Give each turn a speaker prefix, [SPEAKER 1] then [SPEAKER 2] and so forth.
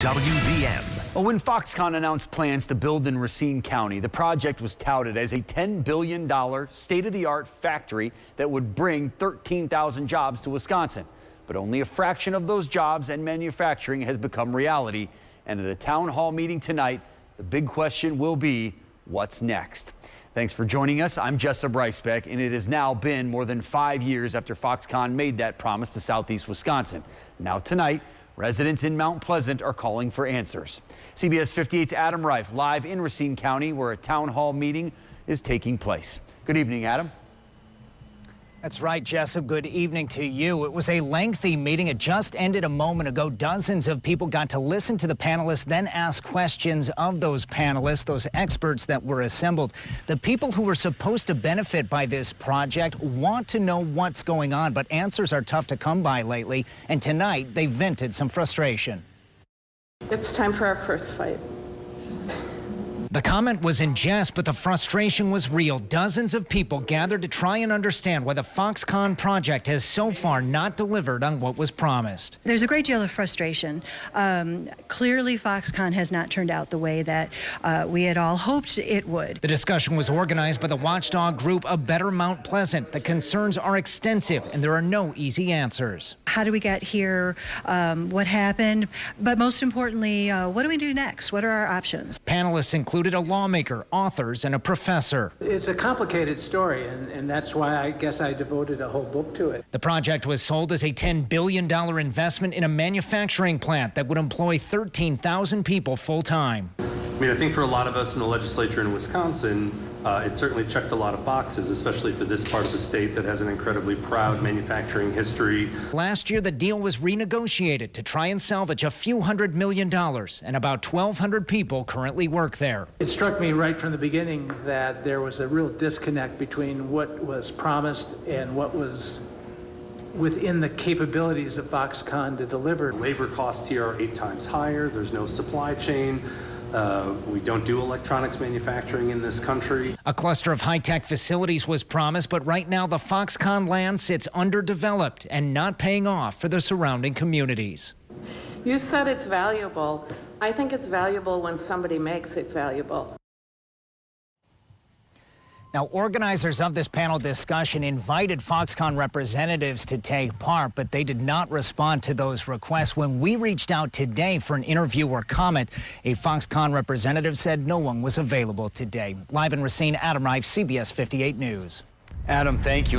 [SPEAKER 1] WVM.
[SPEAKER 2] Well, when Foxconn announced plans to build in Racine County, the project was touted as a $10 billion state-of-the-art factory that would bring 13,000 jobs to Wisconsin. But only a fraction of those jobs and manufacturing has become reality. And at a town hall meeting tonight, the big question will be, what's next? Thanks for joining us. I'm Jessup Reisbeck, and it has now been more than 5 years after Foxconn made that promise to Southeast Wisconsin. Now tonight, residents in Mount Pleasant are calling for answers. CBS 58's Adam Reif live in Racine County, where a town hall meeting is taking place. Good evening, Adam.
[SPEAKER 3] That's right, Jessup. Good evening to you. It was a lengthy meeting. It just ended a moment ago. Dozens of people got to listen to the panelists, then ask questions of those panelists, those experts that were assembled. The people who were supposed to benefit by this project want to know what's going on, but answers are tough to come by lately. And tonight, they vented some frustration.
[SPEAKER 4] It's time for our first fight.
[SPEAKER 3] The comment was in jest, but the frustration was real. Dozens of people gathered to try and understand why the Foxconn project has so far not delivered on what was promised.
[SPEAKER 5] There's a great deal of frustration. Clearly, Foxconn has not turned out the way that we had all hoped it would. The
[SPEAKER 3] discussion was organized by the watchdog group A Better Mount Pleasant. The concerns are extensive, and there are no easy answers.
[SPEAKER 5] How do we get here? What happened? But most importantly, what do we do next? What are our options?
[SPEAKER 3] Panelists included a lawmaker, authors, and a professor.
[SPEAKER 6] It's a complicated story, and that's why I guess I devoted a whole book to it.
[SPEAKER 3] The project was sold as a $10 billion investment in a manufacturing plant that would employ 13,000 people full-time.
[SPEAKER 7] I mean, I think for a lot of us in the legislature in Wisconsin, it certainly checked a lot of boxes, especially for this part of the state that has an incredibly proud manufacturing history.
[SPEAKER 3] Last year, the deal was renegotiated to try and salvage a few $100 million, and about 1,200 people currently work there.
[SPEAKER 6] It struck me right from the beginning that there was a real disconnect between what was promised and what was within the capabilities of Foxconn to deliver.
[SPEAKER 7] Labor costs here are 8 times higher. There's no supply chain. We don't do electronics manufacturing in this country.
[SPEAKER 3] A cluster of high-tech facilities was promised, but right now the Foxconn land sits underdeveloped and not paying off for the surrounding communities.
[SPEAKER 4] You said it's valuable. I think it's valuable when somebody makes it valuable.
[SPEAKER 3] Now, organizers of this panel discussion invited Foxconn representatives to take part, but they did not respond to those requests. When we reached out today for an interview or comment, a Foxconn representative said no one was available today. Live in Racine, Adam Reif, CBS 58 News.
[SPEAKER 2] Adam, thank you.